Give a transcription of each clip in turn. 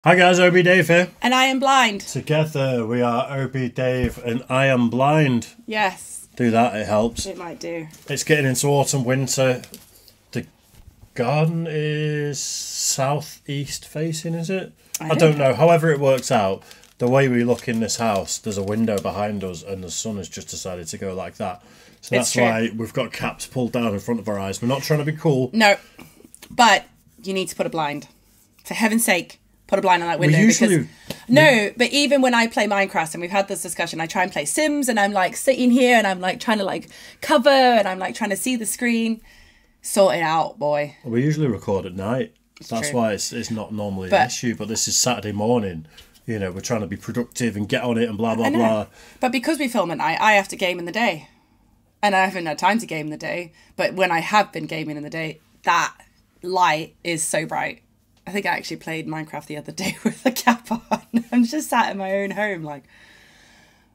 Hi guys, Obi Dave here. And I am blind. Together we are Obi Dave and I am blind. Yes. Do that, it helps. It might do. It's getting into autumn, winter. The garden is southeast facing, is it? I don't know. However it works out, the way we look in this house, there's a window behind us and the sun has just decided to go like that. So that's why we've got caps pulled down in front of our eyes. We're not trying to be cool. No, but you need to put a blind. For heaven's sake. Put a blind on that window. But even when I play Minecraft, and we've had this discussion, I try and play Sims and I'm like sitting here and I'm like trying to like cover and I'm like trying to see the screen. Sort it out, boy. We usually record at night. That's why it's not normally an issue, but this is Saturday morning. You know, we're trying to be productive and get on it and blah, blah, blah. But because we film at night, I have to game in the day. And I haven't had time to game in the day. But when I have been gaming in the day, that light is so bright. I think I actually played Minecraft the other day with the cap on. I'm just sat in my own home like,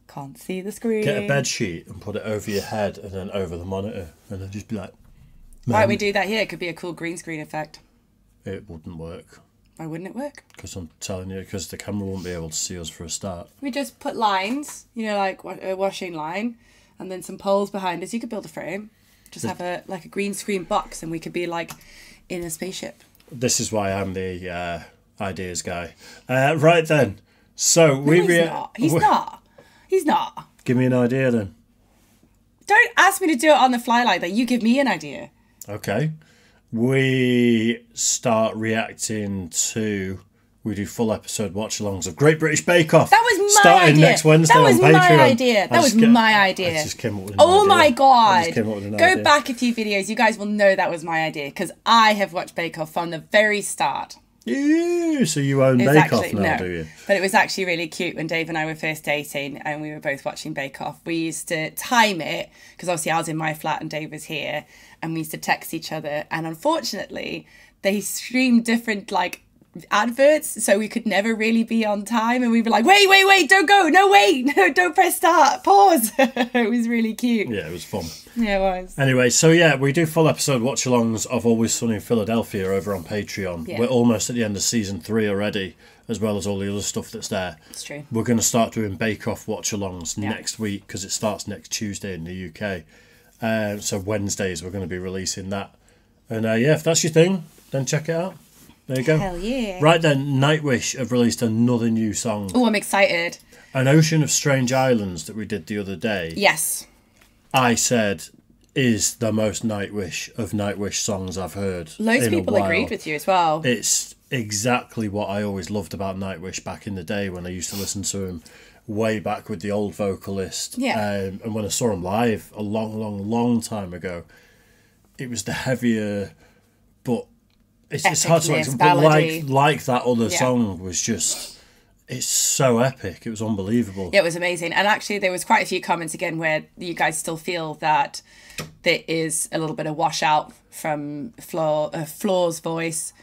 can't see the screen. Get a bed sheet and put it over your head and then over the monitor and then just be like... Why don't we do that here? It could be a cool green screen effect. It wouldn't work. Why wouldn't it work? Because I'm telling you, because the camera won't be able to see us for a start. We just put lines, you know, like a washing line, and then some poles behind us. You could build a frame. Just have a green screen box and we could be like in a spaceship. This is why I'm the ideas guy. Right then. So He's not. Give me an idea then. Don't ask me to do it on the fly like that. You give me an idea. Okay. We start reacting to... We do full episode watch-alongs of Great British Bake Off. That was my starting idea. next Wednesday on Patreon. That was my idea. I just came up with an idea. Oh my god! Go back a few videos. You guys will know that was my idea because I have watched Bake Off from the very start. Yeah, so you own Bake Off now, do you? But it was actually really cute when Dave and I were first dating and we were both watching Bake Off. We used to time it because obviously I was in my flat and Dave was here, and we used to text each other. And unfortunately, they streamed different adverts, so we could never really be on time, and we'd be like, wait, don't go, no, wait, no, don't press start, pause. It was really cute. Yeah, it was fun. Yeah, it was. Anyway, so yeah, we do full episode watch-alongs of Always Sunny in Philadelphia over on Patreon. We're almost at the end of season 3 already, as well as all the other stuff that's there. It's true. We're going to start doing Bake Off watch-alongs next week because it starts next Tuesday in the UK. So Wednesdays we're going to be releasing that. And if that's your thing, then check it out. There you go. Hell yeah. Right then, Nightwish have released another new song. Oh, I'm excited. An Ocean of Strange Islands that we did the other day. Yes. I said is the most Nightwish of Nightwish songs I've heard. Loads of people agreed with you as well. It's exactly what I always loved about Nightwish back in the day when I used to listen to him way back with the old vocalist. Yeah. And when I saw him live a long time ago, it was the heavier, but it's hard to explain. But like that other song was just, it's so epic. It was unbelievable. Yeah, it was amazing. And actually there was quite a few comments again where you guys still feel that there is a little bit of washout from Floor's voice.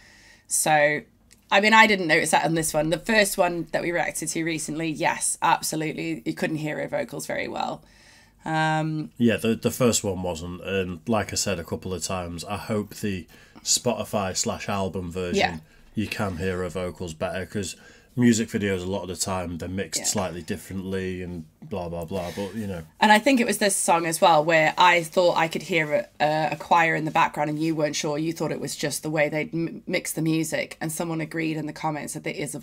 So, I mean, I didn't notice that on this one. The first one that we reacted to recently, yes, absolutely. You couldn't hear her vocals very well. Yeah, the first one wasn't. And like I said a couple of times, I hope the Spotify/album version, you can hear her vocals better, because music videos a lot of the time they're mixed slightly differently and blah blah blah, but you know. And I think it was this song as well where I thought I could hear a choir in the background and you weren't sure. You thought it was just the way they'd mixed the music, and someone agreed in the comments that there is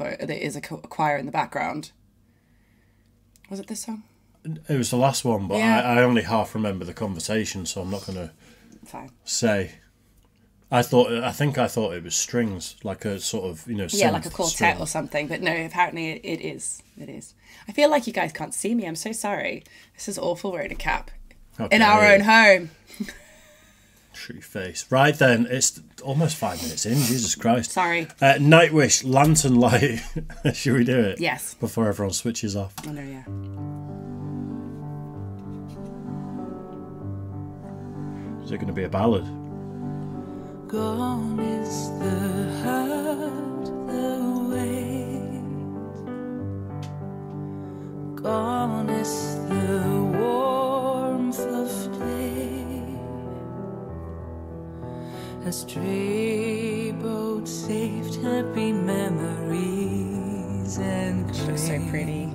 a choir in the background. Was it this song? It was the last one, but I only half remember the conversation, so I'm not going to say. I thought it was strings, like a sort of, like a quartet or something. But no, apparently it is. It is. I feel like you guys can't see me. I'm so sorry. This is awful wearing a cap in our own home. Shoot your face. Right then, it's almost 5 minutes in. Jesus Christ. Sorry. Nightwish, Lanternlight. Should we do it? Yes. Before everyone switches off. Oh no, yeah. Is it going to be a ballad? Gone is the hurt, the weight. Gone is the warmth of day. A stray boat saved happy memories. and Looks so pretty.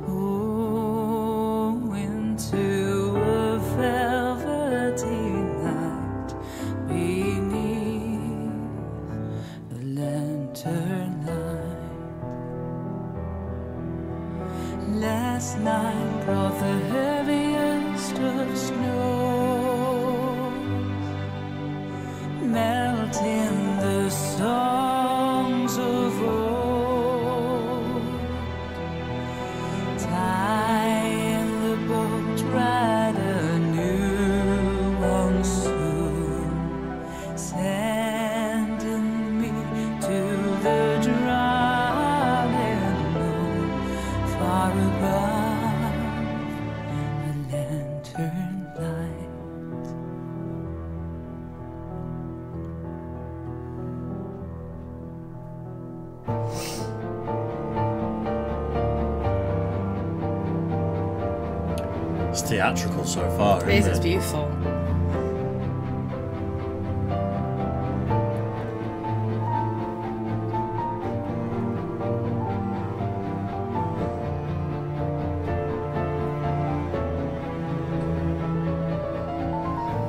oh, into a velvety night beneath the lanternlight. Last night brought the heaviest of snows, melting the songs of old, tying the boat right anew on soon, sending me to the drowning moon far above the lantern light. It's theatrical so far, It is, isn't it's it? beautiful.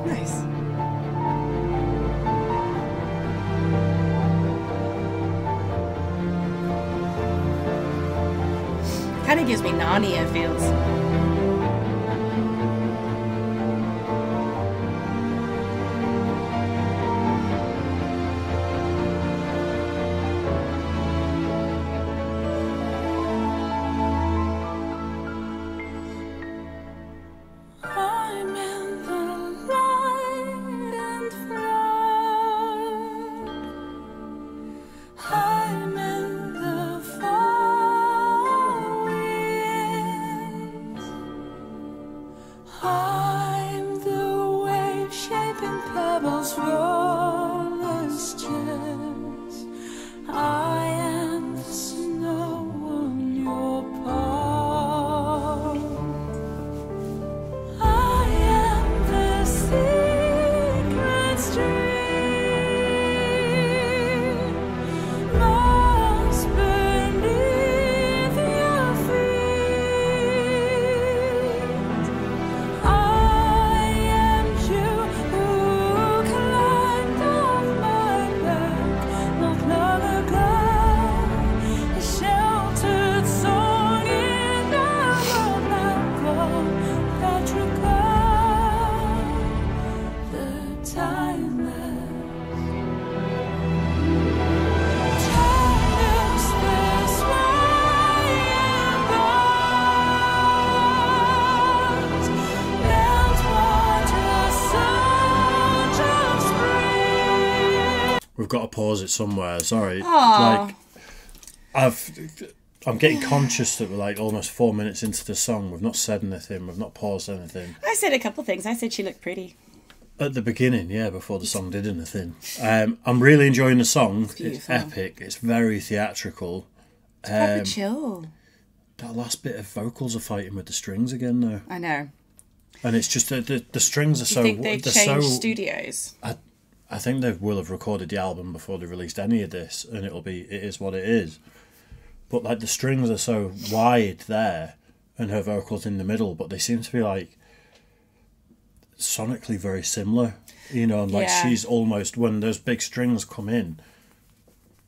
Nice. Kind of gives me Narnia feels. I'm in the light and flood. I'm in the far winds. I'm the wave shaping pebbles, rollers, chairs. I am the snow on your palm. I am the secret stream, lost beneath your feet. I am you who climbed off my back not long ago, a sheltered song in a world now grown petrified. The timeless turns this way and bonds, meltwater surge of spring. We've got to pause it somewhere. Sorry. Aw. I'm getting conscious that we're like almost 4 minutes into the song. We've not said anything. We've not paused anything. I said a couple of things. I said she looked pretty. At the beginning, yeah, before the song did anything. I'm really enjoying the song. It's beautiful. epic. It's very theatrical. Proper chill. That last bit of vocals are fighting with the strings again, though. I know. And it's just the strings are Do so. you think they've they're changed so, studios? I think they will have recorded the album before they released any of this, and it is what it is. But like the strings are so wide there, and her vocals in the middle, but they seem to be like sonically very similar, you know. And like Yeah. she's almost, when those big strings come in,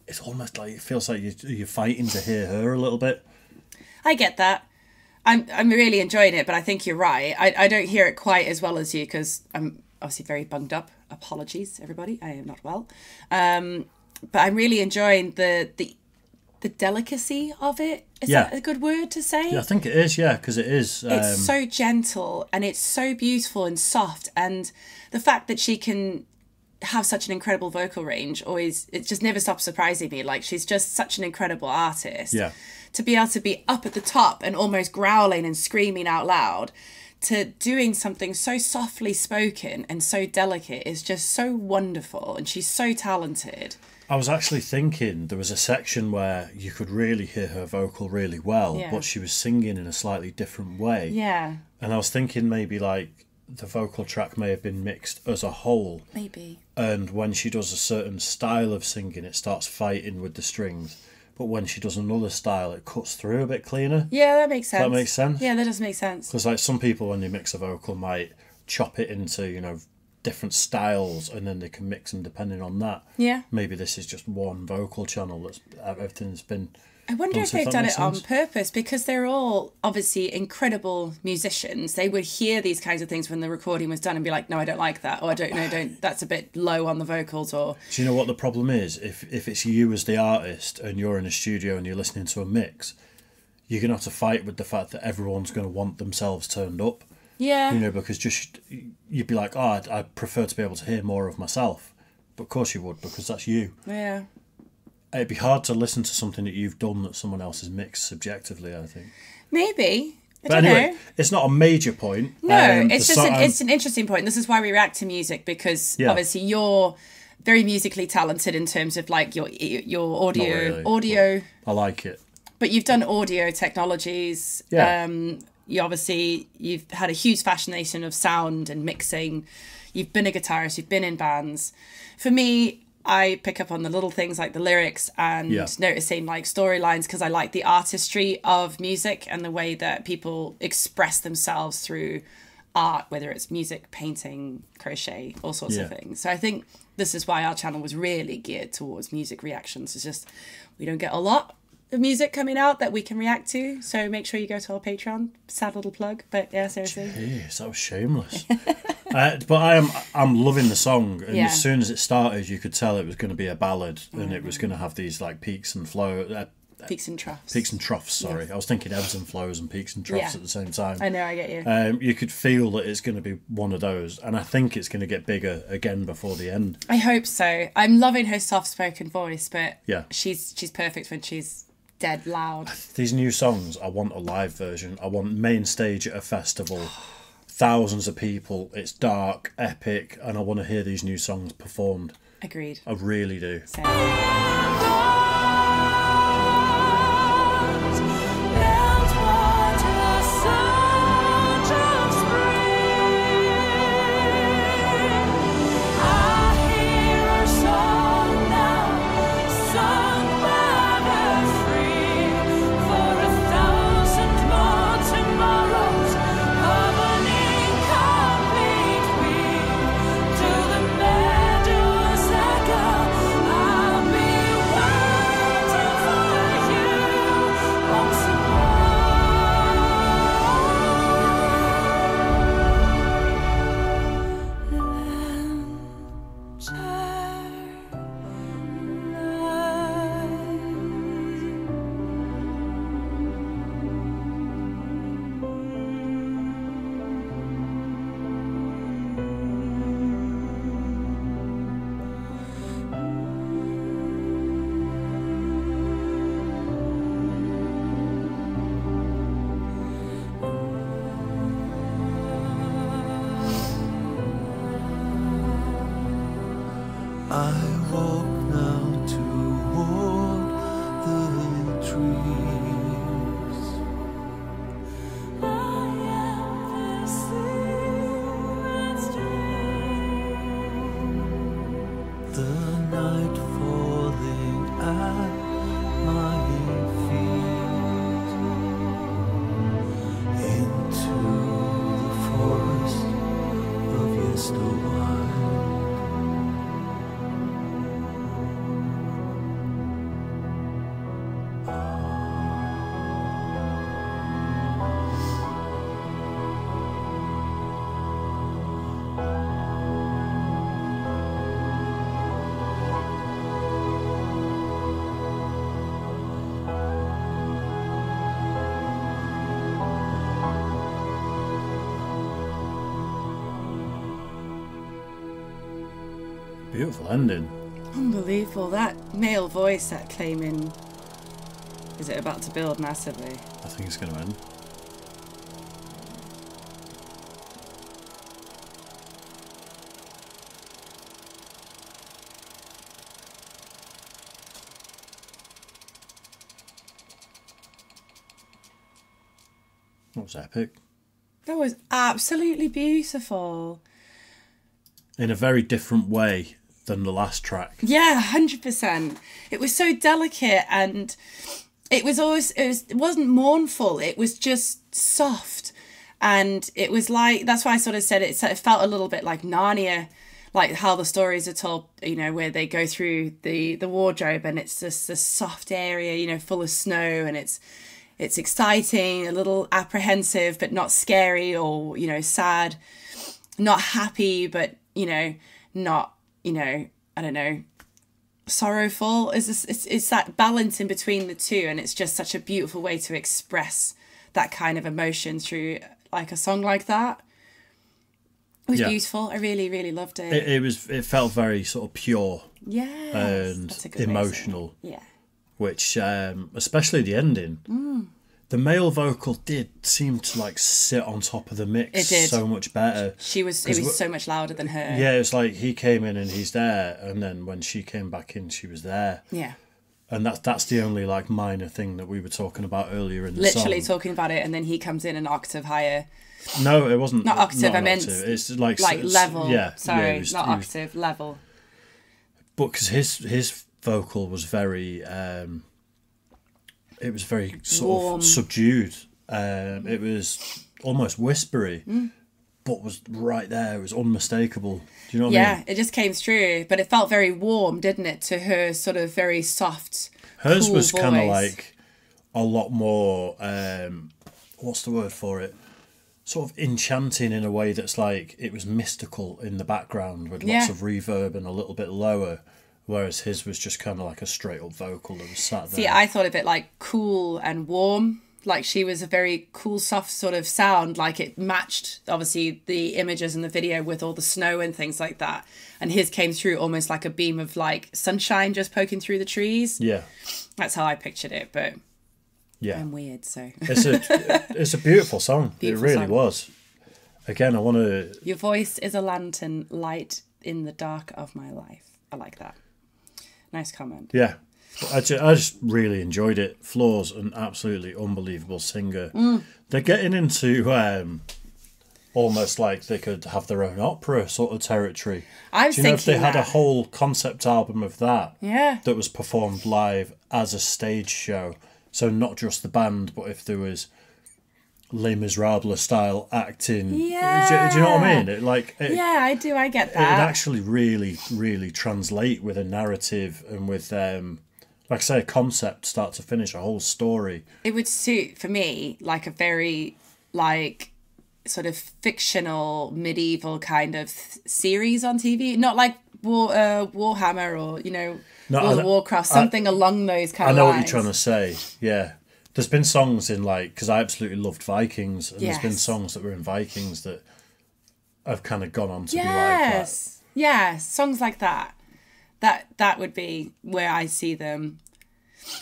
it's almost like it feels like you're fighting to hear her a little bit. I get that. I'm really enjoying it, but I think you're right. I don't hear it quite as well as you because I'm obviously very bunged up. Apologies, everybody. I am not well. But I'm really enjoying the delicacy of it. Is Yeah. that a good word to say? Yeah, I think it is. Yeah, because it is. It's so gentle and it's so beautiful and soft, and the fact that she can have such an incredible vocal range it just never stops surprising me. Like, she's just such an incredible artist. Yeah. To be able to be up at the top and almost growling and screaming out loud to doing something so softly spoken and so delicate is just so wonderful, and she's so talented. I was actually thinking there was a section where you could really hear her vocal really well, Yeah. but she was singing in a slightly different way. Yeah, And I was thinking maybe like the vocal track may have been mixed as a whole, maybe. and when she does a certain style of singing, it starts fighting with the strings. but when she does another style, it cuts through a bit cleaner. Yeah, that makes sense. Does that make sense? Yeah, that does make sense. Because like some people, when they mix a vocal, might chop it into, you know, different styles, and then they can mix them depending on that. Yeah. Maybe this is just one vocal channel that's everything's been. I wonder if Does they've that done make it on sense? purpose, because they're all obviously incredible musicians. They would hear these kinds of things when the recording was done and be like, no, I don't like that, or I don't know, that's a bit low on the vocals, or... Do you know what the problem is? If it's you as the artist and you're in a studio and you're listening to a mix, you're going to have to fight with the fact that everyone's going to want themselves turned up. Yeah. You know, because just you'd be like, oh, I prefer to be able to hear more of myself. But of course you would, because that's you. Yeah. It'd be hard to listen to something that you've done that someone else has mixed subjectively, I think. Maybe. I But don't anyway, know. it's not a major point. No, it's the just song- it's an interesting point. This is why we react to music, because Yeah. obviously you're very musically talented in terms of like your Not really, audio, I like it. but you've done audio technologies. Yeah. You've had a huge fascination of sound and mixing. You've been a guitarist. You've been in bands. For me, I pick up on the little things like the lyrics and Yeah. noticing like storylines, because I like the artistry of music and the way that people express themselves through art, whether it's music, painting, crochet, all sorts of Yeah. things. So I think this is why our channel was really geared towards music reactions. It's just we don't get a lot of music coming out that we can react to, so make sure you go to our Patreon. Sad little plug, but yeah, seriously. Jeez, that was shameless. But I'm loving the song, and Yeah. as soon as it started, you could tell it was going to be a ballad, and it was going to have these like peaks and Peaks and troughs. peaks and troughs. Sorry, Yes. I was thinking ebbs and flows and peaks and troughs Yeah. at the same time. I know, I get you. You could feel that it's going to be one of those, and I think it's going to get bigger again before the end. I hope so. I'm loving her soft-spoken voice, but Yeah. she's perfect when she's dead loud. These new songs, I want a live version. I want main stage at a festival, thousands of people. It's dark, epic, and I want to hear these new songs performed. Agreed. I really do. So, I walk now toward the trees. I am the silver The night falling at my feet into the forest of yesterwild. Beautiful ending. unbelievable. That male voice that came in. Is it about to build massively? I think it's going to end. That was epic. That was absolutely beautiful. In a very different way than the last track. Yeah, 100%. It was so delicate, and it wasn't mournful. It was just soft, and it was like, that's why I sort of said it felt a little bit like Narnia, like how the stories are told, you know, where they go through the wardrobe and it's just this soft area, you know, full of snow, and it's exciting, a little apprehensive, but not scary or, you know, sad, not happy, but, you know, not, you know, I don't know, sorrowful. It's that balance in between the two, and it's just such a beautiful way to express that kind of emotion through like a song like that. It was beautiful. I really, really loved it. It felt very sort of pure and emotional. Yeah. Which, especially the ending, the male vocal did seem to like sit on top of the mix. It did. So much better. It was so much louder than her. Yeah, it's like he came in and he's there, and then when she came back in, she was there. Yeah. And that's the only like minor thing that we were talking about earlier in the song. Literally talking about it, and then he comes in an octave higher. No, it wasn't. Not octave, I meant octave. It's like level. Yeah. Sorry, yeah, not octave, level. But because his vocal was very, it was very sort warm, of subdued. It was almost whispery, but was right there. It was unmistakable. Do you know what I mean? Yeah, it just came through, but it felt very warm, didn't it, to her sort of very soft. Hers cool was kind of voice. like a lot more. What's the word for it? Sort of enchanting in a way that's like it was mystical in the background with lots of reverb and a little bit lower, whereas his was just kind of like a straight up vocal that was sat there. See, I thought of it like cool and warm. Like she was a very cool, soft sort of sound. Like it matched obviously the images in the video with all the snow and things like that. And his came through almost like a beam of like sunshine just poking through the trees. Yeah, that's how I pictured it. But yeah, I'm weird, so it's a beautiful song. Beautiful it really song. was. Again, I want to. Your voice is a lantern, light in the dark of my life. I like that. Nice comment. Yeah, I just really enjoyed it. Floor's an absolutely unbelievable singer. They're getting into almost like they could have their own opera sort of territory. I was Do you know if they thinking had a that. whole concept album of that? Yeah. That was performed live as a stage show. So not just the band, but if there was Les Miserables style acting. Yeah. Do you know what I mean? Yeah, I do. I get It that. would actually really, really translate with a narrative and with, like I say, a concept, start to finish, a whole story. It would suit for me like a very like sort of fictional medieval kind of series on TV, not like Warhammer or World of Warcraft, something along those kind of lines. I know what you're trying to say. Yeah, there's been songs in like because I absolutely loved Vikings, and there's been songs that were in Vikings that have kind of gone on to be like that. Yes, songs like that. That would be where I see them.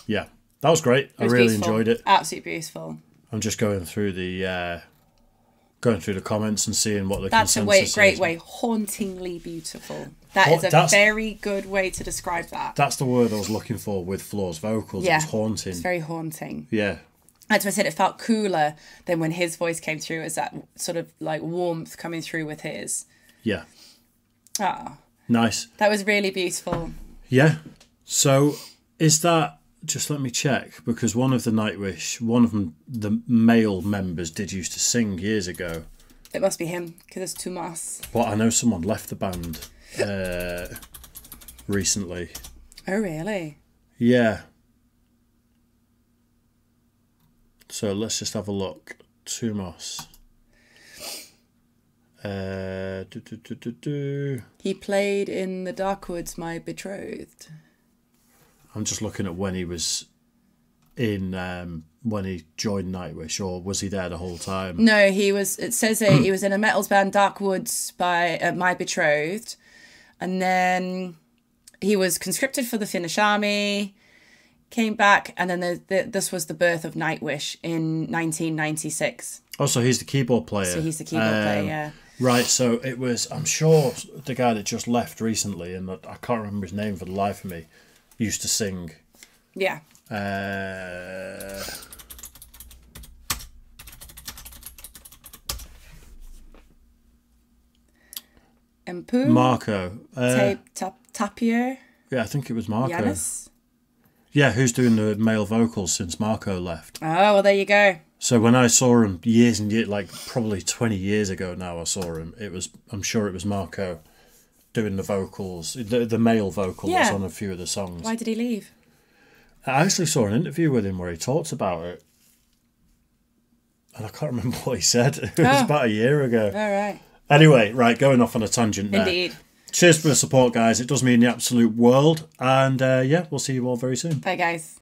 Yeah, that was great. I really enjoyed it. Absolutely beautiful. I'm just going through the comments and seeing what the That's a consensus great is. way. Hauntingly beautiful. That is a very good way to describe that. That's the word I was looking for with Floor's vocals. Yeah, it was haunting. It's very haunting. Yeah. That's why I said it felt cooler than when his voice came through, as that sort of like warmth coming through with his. Yeah. Oh, Nice. that was really beautiful. Yeah. So is that, just let me check, because one of them, the male members did used to sing years ago. It must be him because it's Tomas. But I know someone left the band recently. Oh, really? Yeah. So let's just have a look. Tomas. He played in The Darkwoods, My Betrothed. I'm just looking at when he was in, when he joined Nightwish, or was he there the whole time? No, he was. It says he was in a metals band, Darkwoods, by My Betrothed, and then he was conscripted for the Finnish army, came back, and then this was the birth of Nightwish in 1996. Oh, so he's the keyboard player. So he's the keyboard player, yeah. Right, so it was, I'm sure the guy that just left recently, and I can't remember his name for the life of me, used to sing. Yeah. And Pooh. Marco. Tapio, Yeah, I think it was Marco. Yanis. Yeah, who's doing the male vocals since Marco left. Oh, well, there you go. So when I saw him years and years, like probably 20 years ago now, I saw him. I'm sure it was Marco doing the vocals, the male vocals Yeah. on a few of the songs. Why did he leave? I actually saw an interview with him where he talked about it. And I can't remember what he said. It was about a year ago. All right. Anyway, right, going off on a tangent there. Indeed. Cheers for the support, guys. It does mean the absolute world. And yeah, we'll see you all very soon. Bye, guys.